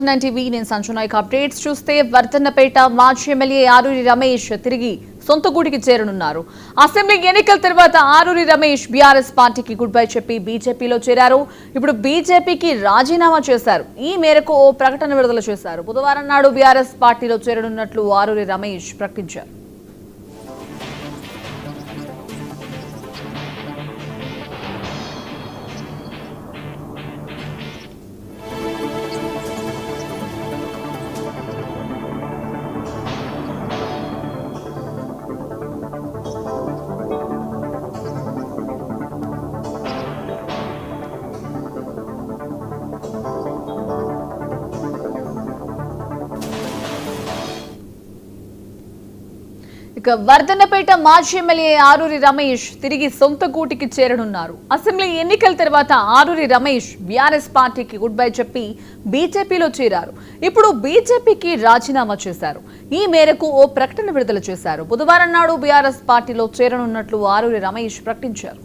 TV నేను సంచునాయక్ updates చూస్తే వర్ధన్నపేట మాజీ ఎమ్మెల్యే ఆరూరి రమేష్ తిరిగి సొంత గూడికి చేరనున్నారు. అసెంబ్లీ ఎన్నికల తర్వాత ఆరూరి రమేష్ బీఆర్ఎస్ పార్టీకి గుడ్ బై చెప్పి బీజేపీలో చేరారు. ఇప్పుడు బీజేపీకి రాజీనామా చేశారు. ఈ మేరకు ఓ ప్రకటన విడుదల చేశారు. బుధవారం నాడు బీఆర్ఎస్ పార్టీలో చేరనున్నట్లు ఆరూరి రమేష్ ప్రకటించారు. ఇక వర్ధన్నపేట మాజీ ఎమ్మెల్యే ఆరూరి రమేష్ తిరిగి సొంత గూటికి చేరనున్నారు. అసెంబ్లీ ఎన్నికల తర్వాత ఆరూరి రమేష్ బీఆర్ఎస్ పార్టీకి గుడ్ బై చెప్పి బీజేపీలో చేరారు. ఇప్పుడు బీజేపీకి రాజీనామా చేశారు. ఈ మేరకు ఓ ప్రకటన విడుదల చేశారు. బుధవారం నాడు బీఆర్ఎస్ పార్టీలో చేరనున్నట్లు ఆరూరి రమేష్ ప్రకటించారు.